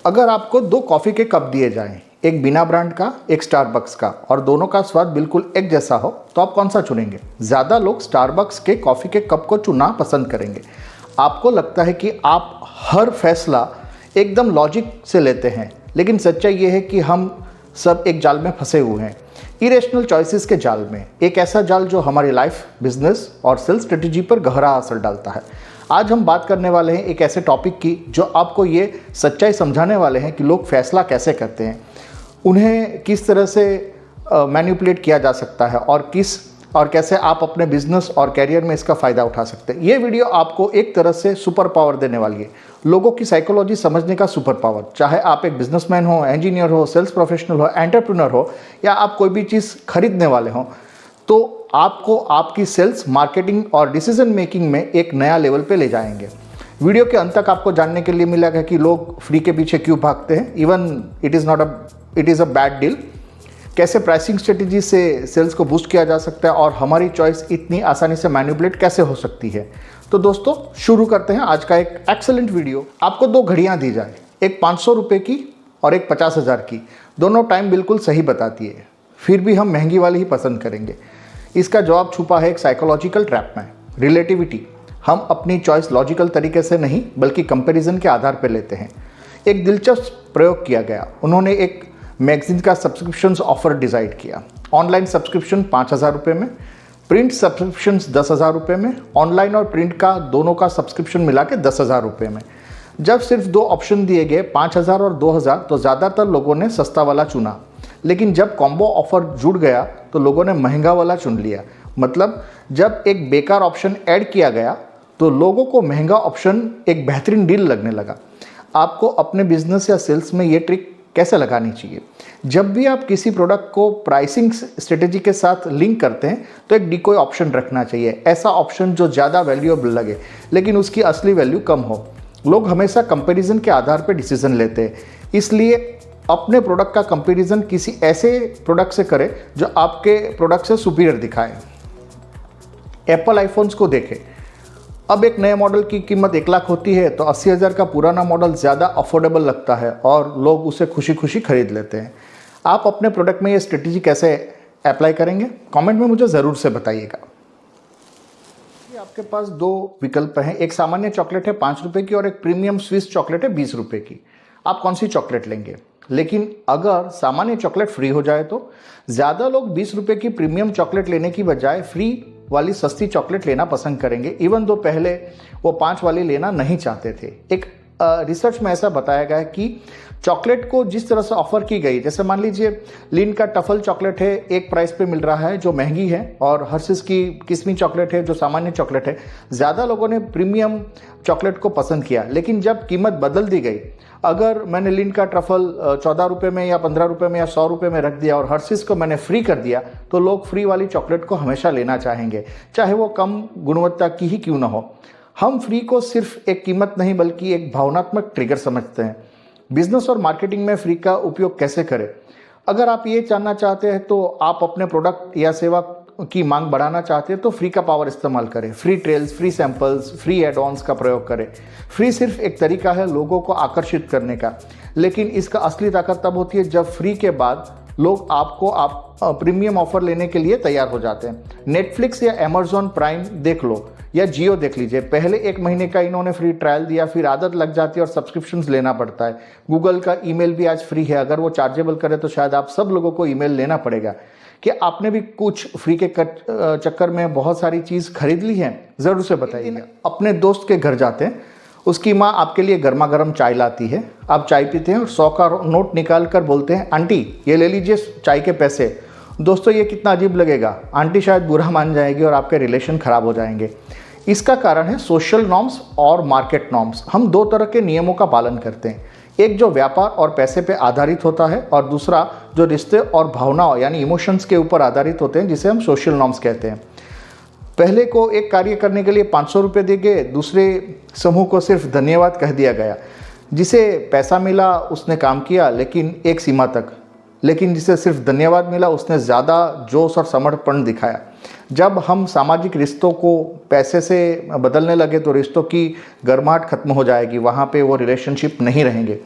अगर आपको दो कॉफ़ी के कप दिए जाएं, एक बिना ब्रांड का, एक स्टारबक्स का, और दोनों का स्वाद बिल्कुल एक जैसा हो, तो आप कौन सा चुनेंगे? ज़्यादा लोग स्टारबक्स के कॉफ़ी के कप को चुनना पसंद करेंगे। आपको लगता है कि आप हर फैसला एकदम लॉजिक से लेते हैं, लेकिन सच्चाई ये है कि हम सब एक जाल में फंसे हुए हैं, इरेशनल चॉइसेस के जाल में। एक ऐसा जाल जो हमारी लाइफ, बिजनेस और सेल्स स्ट्रेटेजी पर गहरा असर डालता है। आज हम बात करने वाले हैं एक ऐसे टॉपिक की जो आपको ये सच्चाई समझाने वाले हैं कि लोग फैसला कैसे करते हैं, उन्हें किस तरह से मैनिपुलेट किया जा सकता है और कैसे आप अपने बिजनेस और कैरियर में इसका फ़ायदा उठा सकते हैं। ये वीडियो आपको एक तरह से सुपर पावर देने वाली है, लोगों की साइकोलॉजी समझने का सुपर पावर। चाहे आप एक बिजनेसमैन हो, इंजीनियर हो, सेल्स प्रोफेशनल हो, एंटरप्रेन्योर हो, या आप कोई भी चीज़ खरीदने वाले हो, तो आपको आपकी सेल्स, मार्केटिंग और डिसीजन मेकिंग में एक नया लेवल पे ले जाएंगे। वीडियो के अंत तक आपको जानने के लिए मिलेगा कि लोग फ्री के पीछे क्यों भागते हैं, even it is a bad deal, कैसे प्राइसिंग स्ट्रेटेजी से सेल्स को बूस्ट किया जा सकता है और हमारी चॉइस इतनी आसानी से मैनिपुलेट कैसे हो सकती है। तो दोस्तों, शुरू करते हैं आज का एक एक्सेलेंट वीडियो। आपको दो घड़ियां दी जाए, एक 500 रुपये की और एक 50,000 की। दोनों टाइम बिल्कुल सही बताती है, फिर भी हम महंगी वाली ही पसंद करेंगे। इसका जवाब छुपा है एक साइकोलॉजिकल ट्रैप में, रिलेटिविटी। हम अपनी चॉइस लॉजिकल तरीके से नहीं बल्कि कंपैरिजन के आधार पर लेते हैं। एक दिलचस्प प्रयोग किया गया। उन्होंने एक मैगजीन का सब्सक्रिप्शन ऑफर डिसाइड किया। ऑनलाइन सब्सक्रिप्शन 5,000 रुपये में, प्रिंट सब्सक्रिप्शन 10,000 रुपये में, ऑनलाइन और प्रिंट का दोनों का सब्सक्रिप्शन मिला के 10,000 रुपये में। जब सिर्फ दो ऑप्शन दिए गए, 5,000 और 2,000, तो ज़्यादातर लोगों ने सस्ता वाला चुना। लेकिन जब कॉम्बो ऑफर जुड़ गया तो लोगों ने महंगा वाला चुन लिया। मतलब जब एक बेकार ऑप्शन ऐड किया गया तो लोगों को महंगा ऑप्शन एक बेहतरीन डील लगने लगा। आपको अपने बिजनेस या सेल्स में ये ट्रिक कैसे लगानी चाहिए? जब भी आप किसी प्रोडक्ट को प्राइसिंग स्ट्रेटेजी के साथ लिंक करते हैं तो एक डिकोय ऑप्शन रखना चाहिए। ऐसा ऑप्शन जो ज़्यादा वैल्यूएबल लगे लेकिन उसकी असली वैल्यू कम हो। लोग हमेशा कंपैरिजन के आधार पर डिसीजन लेते हैं, इसलिए अपने प्रोडक्ट का कंपैरिजन किसी ऐसे प्रोडक्ट से करें जो आपके प्रोडक्ट से सुपीरियर दिखाए। एप्पल आईफोन्स को देखें। अब एक नए मॉडल की कीमत 1 लाख होती है तो 80,000 का पुराना मॉडल ज़्यादा अफोर्डेबल लगता है और लोग उसे खुशी खुशी खरीद लेते हैं। आप अपने प्रोडक्ट में ये स्ट्रेटेजी कैसे अप्लाई करेंगे? कमेंट में मुझे ज़रूर से बताइएगा। आपके पास दो विकल्प हैं, एक सामान्य चॉकलेट है 5 रुपये की और एक प्रीमियम स्विस चॉकलेट है 20 रुपये की। आप कौन सी चॉकलेट लेंगे? लेकिन अगर सामान्य चॉकलेट फ्री हो जाए तो ज़्यादा लोग 20 रुपये की प्रीमियम चॉकलेट लेने की बजाय फ्री वाली सस्ती चॉकलेट लेना पसंद करेंगे, इवन दो पहले वो 5 वाली लेना नहीं चाहते थे। एक रिसर्च में ऐसा बताया गया है कि चॉकलेट को जिस तरह से ऑफर की गई, जैसे मान लीजिए लिन का टफल चॉकलेट है, एक प्राइस पे मिल रहा है जो महंगी है, और हर्शीज की किस्मी चॉकलेट है जो सामान्य चॉकलेट है। ज़्यादा लोगों ने प्रीमियम चॉकलेट को पसंद किया, लेकिन जब कीमत बदल दी गई, अगर मैंने लिन का ट्रफल 14 रुपये में या 15 रुपये में या 100 रुपये में रख दिया और हर्शीज को मैंने फ्री कर दिया, तो लोग फ्री वाली चॉकलेट को हमेशा लेना चाहेंगे, चाहे वो कम गुणवत्ता की ही क्यों ना हो। हम फ्री को सिर्फ एक कीमत नहीं बल्कि एक भावनात्मक ट्रिगर समझते हैं। बिजनेस और मार्केटिंग में फ्री का उपयोग कैसे करें? अगर आप ये जानना चाहते हैं तो आप अपने प्रोडक्ट या सेवा की मांग बढ़ाना चाहते हैं तो फ्री का पावर इस्तेमाल करें। Free trails, free samples, free add ons का प्रयोग करें। फ्री सिर्फ एक तरीका है लोगों को आकर्षित करने का, लेकिन इसका असली ताकत तब होती है जब फ्री के बाद लोग आप प्रीमियम ऑफर लेने के लिए तैयार हो जाते हैं। नेटफ्लिक्स या अमेजॉन प्राइम देख लो या जियो देख लीजिए, पहले 1 महीने का इन्होंने फ्री ट्रायल दिया, फिर आदत लग जाती है और सब्सक्रिप्शंस लेना पड़ता है। गूगल का ईमेल भी आज फ्री है, अगर वो चार्जेबल करे तो शायद आप सब लोगों को ईमेल लेना पड़ेगा। कि आपने भी कुछ फ्री के चक्कर में बहुत सारी चीज़ खरीद ली है? ज़रूर से बताइए। अपने दोस्त के घर जाते हैं, उसकी माँ आपके लिए गर्मा गर्म चाय लाती है, आप चाय पीते हैं और 100 का नोट निकाल कर बोलते हैं, आंटी ये ले लीजिए चाय के पैसे। दोस्तों, ये कितना अजीब लगेगा। आंटी शायद बुरा मान जाएगी और आपके रिलेशन ख़राब हो जाएंगे। इसका कारण है सोशल नॉर्म्स और मार्केट नॉर्म्स। हम दो तरह के नियमों का पालन करते हैं, एक जो व्यापार और पैसे पे आधारित होता है और दूसरा जो रिश्ते और भावनाओं यानी इमोशंस के ऊपर आधारित होते हैं, जिसे हम सोशल नॉर्म्स कहते हैं। पहले को एक कार्य करने के लिए 500 रुपये दिए गए, दूसरे समूह को सिर्फ धन्यवाद कह दिया गया। जिसे पैसा मिला उसने काम किया लेकिन एक सीमा तक, लेकिन जिसे सिर्फ धन्यवाद मिला उसने ज़्यादा जोश और समर्पण दिखाया। जब हम सामाजिक रिश्तों को पैसे से बदलने लगे तो रिश्तों की गर्माहट खत्म हो जाएगी, वहाँ पे वो रिलेशनशिप नहीं रहेंगे।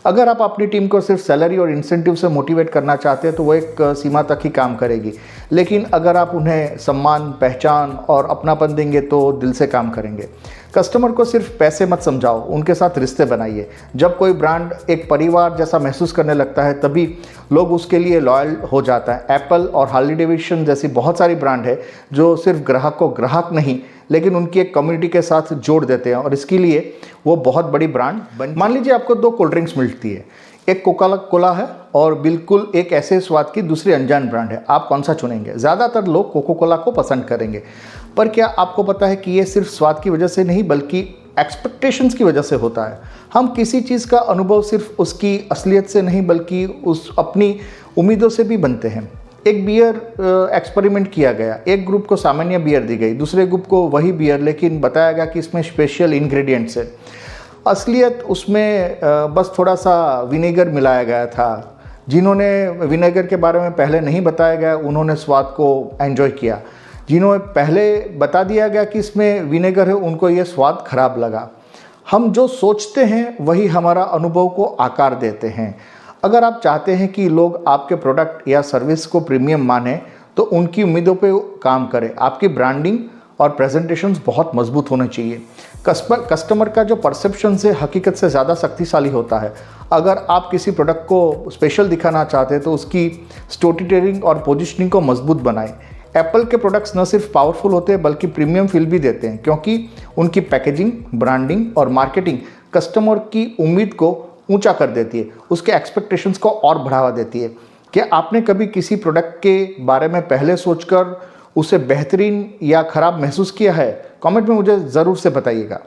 अगर आप अपनी टीम को सिर्फ सैलरी और इंसेंटिव से मोटिवेट करना चाहते हैं तो वो एक सीमा तक ही काम करेगी, लेकिन अगर आप उन्हें सम्मान, पहचान और अपनापन देंगे तो दिल से काम करेंगे। कस्टमर को सिर्फ पैसे मत समझाओ, उनके साथ रिश्ते बनाइए। जब कोई ब्रांड एक परिवार जैसा महसूस करने लगता है तभी लोग उसके लिए लॉयल हो जाता है। एप्पल और हार्ली डेविडसन जैसी बहुत सारी ब्रांड है जो सिर्फ ग्राहक को ग्राहक नहीं लेकिन उनकी एक कम्युनिटी के साथ जोड़ देते हैं और इसके लिए वो बहुत बड़ी ब्रांड बन। मान लीजिए आपको 2 कोल्ड ड्रिंक्स मिलती है, एक कोका कोला है और बिल्कुल एक ऐसे स्वाद की दूसरी अनजान ब्रांड है। आप कौन सा चुनेंगे? ज़्यादातर लोग कोका कोला को पसंद करेंगे, पर क्या आपको पता है कि ये सिर्फ स्वाद की वजह से नहीं बल्कि एक्सपेक्टेशंस की वजह से होता है। हम किसी चीज़ का अनुभव सिर्फ उसकी असलियत से नहीं बल्कि उस अपनी उम्मीदों से भी बनते हैं। एक बियर एक्सपेरिमेंट किया गया, एक ग्रुप को सामान्य बियर दी गई, दूसरे ग्रुप को वही बियर, लेकिन बताया गया कि इसमें स्पेशल इंग्रेडिएंट्स है। असलियत उसमें बस थोड़ा सा विनेगर मिलाया गया था। जिन्होंने विनेगर के बारे में पहले नहीं बताया गया उन्होंने स्वाद को एंजॉय किया, जिन्होंने पहले बता दिया गया कि इसमें विनेगर है उनको ये स्वाद खराब लगा। हम जो सोचते हैं वही हमारा अनुभव को आकार देते हैं। अगर आप चाहते हैं कि लोग आपके प्रोडक्ट या सर्विस को प्रीमियम माने तो उनकी उम्मीदों पे काम करें। आपकी ब्रांडिंग और प्रेजेंटेशंस बहुत मजबूत होने चाहिए। कस्टमर का जो परसेप्शन से हकीकत से ज़्यादा शक्तिशाली होता है। अगर आप किसी प्रोडक्ट को स्पेशल दिखाना चाहते हैं तो उसकी स्टोरी टेलिंग और पोजिशनिंग को मजबूत बनाएं। एप्पल के प्रोडक्ट्स न सिर्फ पावरफुल होते हैं बल्कि प्रीमियम फील भी देते हैं क्योंकि उनकी पैकेजिंग, ब्रांडिंग और मार्केटिंग कस्टमर की उम्मीद को ऊंचा कर देती है, उसके एक्सपेक्टेशंस को और बढ़ावा देती है। क्या आपने कभी किसी प्रोडक्ट के बारे में पहले सोचकर उसे बेहतरीन या ख़राब महसूस किया है? कमेंट में मुझे ज़रूर से बताइएगा।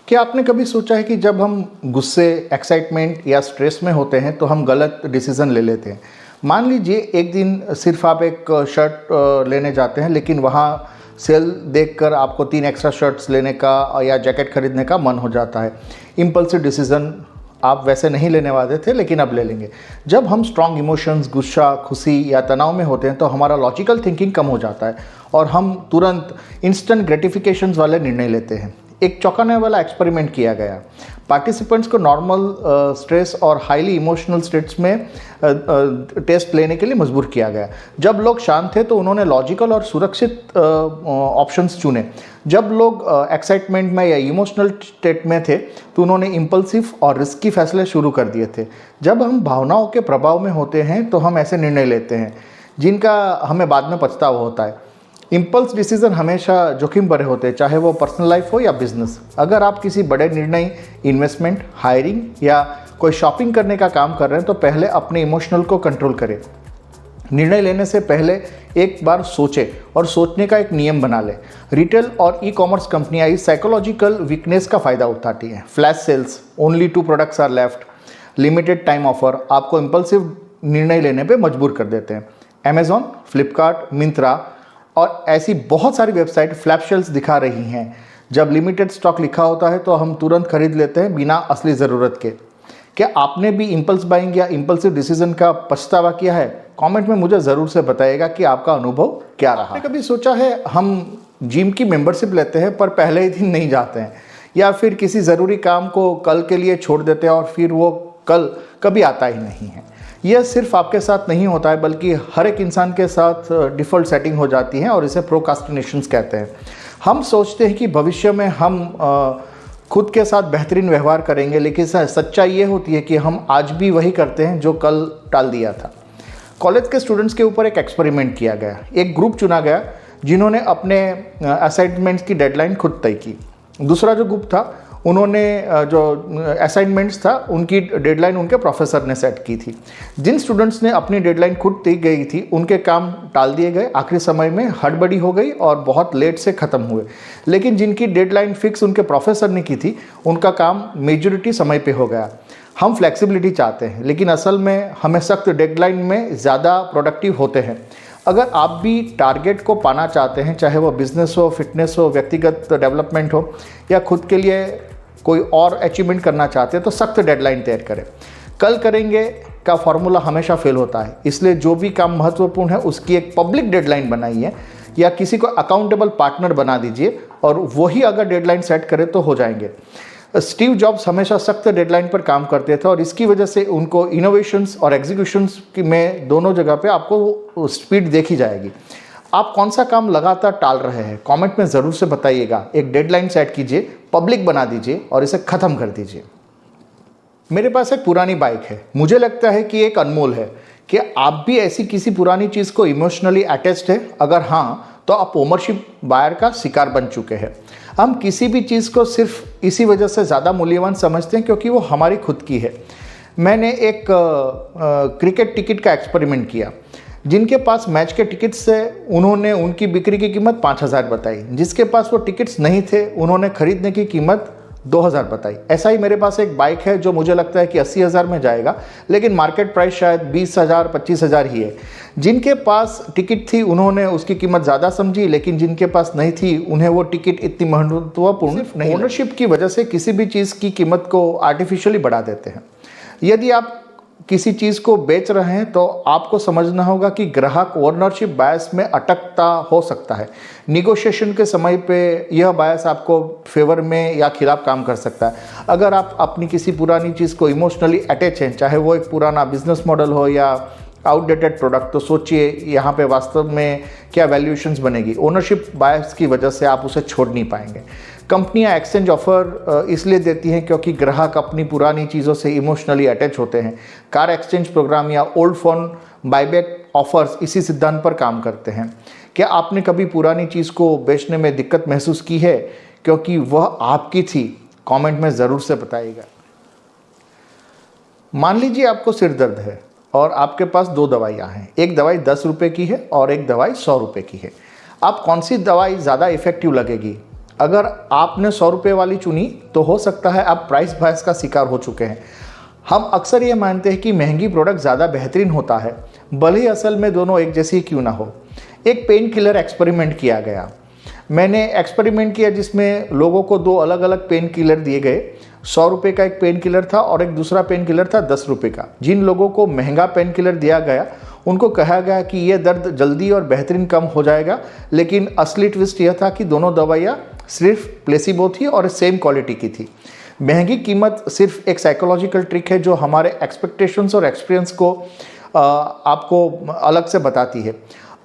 क्या आपने कभी सोचा है कि जब हम गुस्से, एक्साइटमेंट या स्ट्रेस में होते हैं तो हम गलत डिसीज़न ले लेते हैं? मान लीजिए एक दिन सिर्फ आप एक शर्ट लेने जाते हैं लेकिन वहाँ सेल देखकर आपको 3 एक्स्ट्रा शर्ट्स लेने का या जैकेट खरीदने का मन हो जाता है। इम्पल्सिव डिसीज़न आप वैसे नहीं लेने वाले थे लेकिन अब ले लेंगे। जब हम स्ट्रॉन्ग इमोशंस, गुस्सा, खुशी या तनाव में होते हैं तो हमारा लॉजिकल थिंकिंग कम हो जाता है और हम तुरंत इंस्टेंट ग्रेटिफिकेशंस वाले निर्णय लेते हैं। एक चौंकाने वाला एक्सपेरिमेंट किया गया। पार्टिसिपेंट्स को नॉर्मल स्ट्रेस और हाईली इमोशनल स्टेट्स में टेस्ट लेने के लिए मजबूर किया गया। जब लोग शांत थे तो उन्होंने लॉजिकल और सुरक्षित ऑप्शंस चुने। जब लोग एक्साइटमेंट में या इमोशनल स्टेट में थे तो उन्होंने इम्पल्सिव और रिस्की फैसले शुरू कर दिए थे। जब हम भावनाओं के प्रभाव में होते हैं तो हम ऐसे निर्णय लेते हैं जिनका हमें बाद में पछतावा होता है। इम्पल्स डिसीजन हमेशा जोखिम भरे होते हैं, चाहे वो पर्सनल लाइफ हो या बिजनेस। अगर आप किसी बड़े निर्णय, इन्वेस्टमेंट, हायरिंग या कोई शॉपिंग करने का काम कर रहे हैं तो पहले अपने इमोशनल को कंट्रोल करें। निर्णय लेने से पहले एक बार सोचें और सोचने का एक नियम बना लें। रिटेल और ई-कॉमर्स कंपनियां इस साइकोलॉजिकल वीकनेस का फ़ायदा उठाती हैं। Flash sales, only 2 products are left, limited time offer आपको इम्पल्सिव निर्णय लेने पे मजबूर कर देते हैं। अमेज़ॉन, फ्लिपकार्ट, मिंत्रा और ऐसी बहुत सारी वेबसाइट फ्लैश सेल्स दिखा रही हैं। जब लिमिटेड स्टॉक लिखा होता है तो हम तुरंत खरीद लेते हैं बिना असली ज़रूरत के। क्या आपने भी इम्पल्स बाइंग या इम्पल्सिव डिसीजन का पछतावा किया है? कमेंट में मुझे ज़रूर से बताइएगा कि आपका अनुभव क्या रहा। आपने कभी सोचा है हम जिम की मेंबरशिप लेते हैं पर पहले ही दिन नहीं जाते हैं, या फिर किसी ज़रूरी काम को कल के लिए छोड़ देते हैं और फिर वो कल कभी आता ही नहीं है? यह सिर्फ आपके साथ नहीं होता है बल्कि हर एक इंसान के साथ डिफ़ॉल्ट सेटिंग हो जाती है और इसे प्रोक्रास्टिनेशंस कहते हैं। हम सोचते हैं कि भविष्य में हम खुद के साथ बेहतरीन व्यवहार करेंगे, लेकिन सच्चाई ये होती है कि हम आज भी वही करते हैं जो कल टाल दिया था। कॉलेज के स्टूडेंट्स के ऊपर एक एक्सपेरिमेंट किया गया। एक ग्रुप चुना गया जिन्होंने अपने असाइनमेंट्स की डेडलाइन खुद तय की। दूसरा जो ग्रुप था उन्होंने जो असाइनमेंट्स था उनकी डेडलाइन उनके प्रोफेसर ने सेट की थी। जिन स्टूडेंट्स ने अपनी डेडलाइन खुद तय गई थी उनके काम टाल दिए गए, आखिरी समय में हड़बड़ी हो गई और बहुत लेट से ख़त्म हुए। लेकिन जिनकी डेडलाइन फिक्स उनके प्रोफेसर ने की थी उनका काम मेजॉरिटी समय पे हो गया। हम फ्लेक्सिबिलिटी चाहते हैं लेकिन असल में हमें सख्त डेडलाइन में ज़्यादा प्रोडक्टिव होते हैं। अगर आप भी टारगेट को पाना चाहते हैं, चाहे वो बिजनेस हो, फिटनेस हो, व्यक्तिगत डेवलपमेंट हो या खुद के लिए कोई और अचीवमेंट करना चाहते हैं तो सख्त डेडलाइन तैयार करें। कल करेंगे का फॉर्मूला हमेशा फेल होता है, इसलिए जो भी काम महत्वपूर्ण है उसकी एक पब्लिक डेडलाइन बनाइए या किसी को अकाउंटेबल पार्टनर बना दीजिए और वही अगर डेडलाइन सेट करे तो हो जाएंगे। स्टीव जॉब्स हमेशा सख्त डेडलाइन पर काम करते थे और इसकी वजह से उनको इनोवेशंस और एग्जीक्यूशंस में दोनों जगह पे आपको स्पीड देखी जाएगी। आप कौन सा काम लगातार टाल रहे हैं, कमेंट में ज़रूर से बताइएगा। एक डेडलाइन सेट कीजिए, पब्लिक बना दीजिए और इसे ख़त्म कर दीजिए। मेरे पास एक पुरानी बाइक है, मुझे लगता है कि एक अनमोल है। कि आप भी ऐसी किसी पुरानी चीज़ को इमोशनली अटैच्ड है? अगर हाँ, तो आप ओनरशिप बायर का शिकार बन चुके हैं। हम किसी भी चीज़ को सिर्फ इसी वजह से ज़्यादा मूल्यवान समझते हैं क्योंकि वो हमारी खुद की है। मैंने एक क्रिकेट टिकट का एक्सपेरिमेंट किया। जिनके पास मैच के टिकट्स थे उन्होंने उनकी बिक्री की कीमत 5,000 बताई, जिसके पास वो टिकट्स नहीं थे उन्होंने खरीदने की कीमत 2,000 बताई। ऐसा ही मेरे पास एक बाइक है जो मुझे लगता है कि 80,000 में जाएगा, लेकिन मार्केट प्राइस शायद 20,000 25,000 ही है। जिनके पास टिकट थी उन्होंने उसकी कीमत ज़्यादा समझी, लेकिन जिनके पास नहीं थी उन्हें वो टिकट इतनी महत्वपूर्ण नहीं। ओनरशिप की वजह से किसी भी चीज़ की कीमत को आर्टिफिशियली बढ़ा देते हैं। यदि आप किसी चीज़ को बेच रहे हैं तो आपको समझना होगा कि ग्राहक ओनरशिप बायस में अटकता हो सकता है। निगोशिएशन के समय पे यह बायस आपको फेवर में या खिलाफ काम कर सकता है। अगर आप अपनी किसी पुरानी चीज़ को इमोशनली अटैच हैं, चाहे वो एक पुराना बिजनेस मॉडल हो या आउटडेटेड प्रोडक्ट, तो सोचिए यहाँ पे वास्तव में क्या वैल्यूएशंस बनेगी। ओनरशिप बायस की वजह से आप उसे छोड़ नहीं पाएंगे। कंपनियां एक्सचेंज ऑफर इसलिए देती हैं क्योंकि ग्राहक अपनी पुरानी चीज़ों से इमोशनली अटैच होते हैं। कार एक्सचेंज प्रोग्राम या ओल्ड फोन बायबैक ऑफर्स इसी सिद्धांत पर काम करते हैं। क्या आपने कभी पुरानी चीज़ को बेचने में दिक्कत महसूस की है क्योंकि वह आपकी थी? कमेंट में ज़रूर से बताइएगा। मान लीजिए आपको सिर दर्द है और आपके पास 2 दवाइयाँ हैं। एक दवाई 10 रुपये की है और एक दवाई 100 रुपये की है। आप कौन सी दवाई ज़्यादा इफ़ेक्टिव लगेगी? अगर आपने 100 रुपये वाली चुनी तो हो सकता है आप प्राइस बायस का शिकार हो चुके हैं। हम अक्सर ये मानते हैं कि महंगी प्रोडक्ट ज़्यादा बेहतरीन होता है, भले ही असल में दोनों एक जैसी क्यों ना हो। एक पेन किलर एक्सपेरिमेंट किया गया। मैंने एक्सपेरिमेंट किया जिसमें लोगों को 2 अलग अलग पेन किलर दिए गए। 100 रुपये का एक पेन किलर था और एक दूसरा पेन किलर था 10 रुपये का। जिन लोगों को महंगा पेन किलर दिया गया उनको कहा गया कि ये दर्द जल्दी और बेहतरीन कम हो जाएगा, लेकिन असली ट्विस्ट यह था कि दोनों दवाइयाँ सिर्फ प्लेसिबो थी और सेम क्वालिटी की थी। महंगी कीमत सिर्फ एक साइकोलॉजिकल ट्रिक है जो हमारे एक्सपेक्टेशंस और एक्सपीरियंस को आपको अलग से बताती है।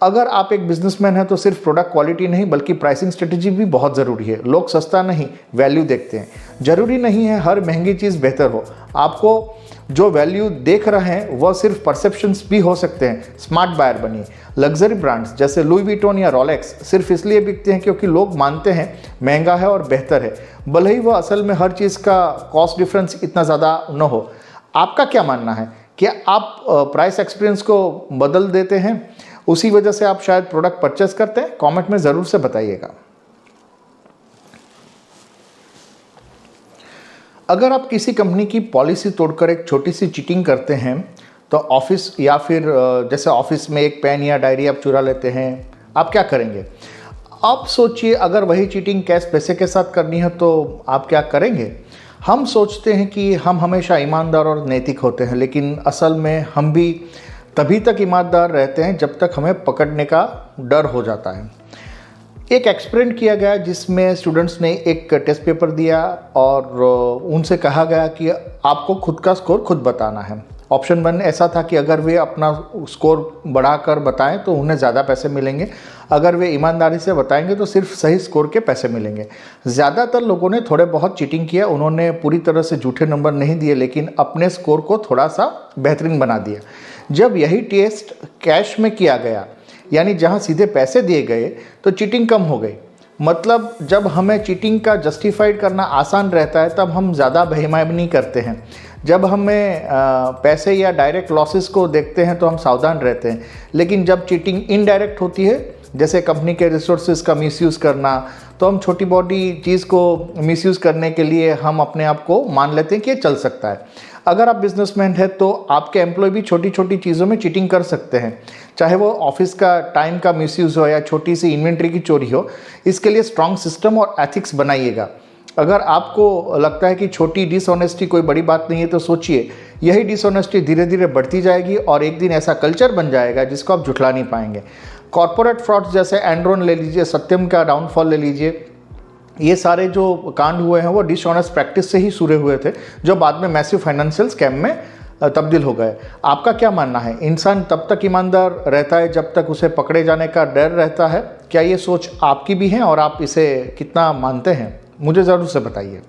अगर आप एक बिजनेसमैन हैं तो सिर्फ प्रोडक्ट क्वालिटी नहीं बल्कि प्राइसिंग स्ट्रेटजी भी बहुत ज़रूरी है। लोग सस्ता नहीं, वैल्यू देखते हैं। ज़रूरी नहीं है हर महंगी चीज़ बेहतर हो। आपको जो वैल्यू देख रहे हैं वह सिर्फ परसेप्शंस भी हो सकते हैं। स्मार्ट बायर बनिए। लग्जरी ब्रांड्स जैसे लुई विटॉन या रोलेक्स सिर्फ इसलिए बिकते हैं क्योंकि लोग मानते हैं महंगा है और बेहतर है, भले ही वह असल में हर चीज़ का कॉस्ट डिफरेंस इतना ज़्यादा न हो। आपका क्या मानना है? क्या आप प्राइस एक्सपीरियंस को बदल देते हैं? उसी वजह से आप शायद प्रोडक्ट परचेस करते हैं? कमेंट में ज़रूर से बताइएगा। अगर आप किसी कंपनी की पॉलिसी तोड़कर एक छोटी सी चीटिंग करते हैं तो ऑफिस या फिर जैसे ऑफिस में एक पेन या डायरी आप चुरा लेते हैं, आप क्या करेंगे? आप सोचिए, अगर वही चीटिंग कैश पैसे के साथ करनी है तो आप क्या करेंगे? हम सोचते हैं कि हम हमेशा ईमानदार और नैतिक होते हैं, लेकिन असल में हम भी तभी तक ईमानदार रहते हैं जब तक हमें पकड़ने का डर हो जाता है। एक एक्सपेरिमेंट किया गया जिसमें स्टूडेंट्स ने एक टेस्ट पेपर दिया और उनसे कहा गया कि आपको खुद का स्कोर खुद बताना है। ऑप्शन 1 ऐसा था कि अगर वे अपना स्कोर बढ़ाकर बताएं तो उन्हें ज़्यादा पैसे मिलेंगे, अगर वे ईमानदारी से बताएंगे तो सिर्फ सही स्कोर के पैसे मिलेंगे। ज़्यादातर लोगों ने थोड़े बहुत चीटिंग किया, उन्होंने पूरी तरह से झूठे नंबर नहीं दिए लेकिन अपने स्कोर को थोड़ा सा बेहतरीन बना दिया। जब यही टेस्ट कैश में किया गया, यानी जहां सीधे पैसे दिए गए, तो चीटिंग कम हो गई। मतलब जब हमें चीटिंग का जस्टिफाइड करना आसान रहता है तब हम ज़्यादा बेईमानी करते हैं। जब हमें पैसे या डायरेक्ट लॉसेस को देखते हैं तो हम सावधान रहते हैं। लेकिन जब चीटिंग इनडायरेक्ट होती है, जैसे कंपनी के रिसोर्सेज का मिसयूज़ करना, तो हम छोटी बॉडी चीज़ को मिसयूज़ करने के लिए हम अपने आप को मान लेते हैं कि ये चल सकता है। अगर आप बिजनेसमैन हैं तो आपके एम्प्लॉय भी छोटी छोटी चीज़ों में चीटिंग कर सकते हैं, चाहे वो ऑफिस का टाइम का मिसयूज़ हो या छोटी सी इन्वेंट्री की चोरी हो। इसके लिए स्ट्रॉन्ग सिस्टम और एथिक्स बनाइएगा। अगर आपको लगता है कि छोटी डिसऑनेस्टी कोई बड़ी बात नहीं है तो सोचिए, यही डिसऑनेस्टी धीरे धीरे बढ़ती जाएगी और एक दिन ऐसा कल्चर बन जाएगा जिसको आप झुठला नहीं पाएंगे। कॉर्पोरेट फ्रॉड्स जैसे एनरॉन ले लीजिए, सत्यम का डाउनफॉल ले लीजिए, ये सारे जो कांड हुए हैं वो डिसऑनेस्ट प्रैक्टिस से ही शुरू हुए थे, जो बाद में मैसिव फाइनेंशियल स्कैम में तब्दील हो गए। आपका क्या मानना है, इंसान तब तक ईमानदार रहता है जब तक उसे पकड़े जाने का डर रहता है? क्या ये सोच आपकी भी है और आप इसे कितना मानते हैं? मुझे ज़रूर से बताइए।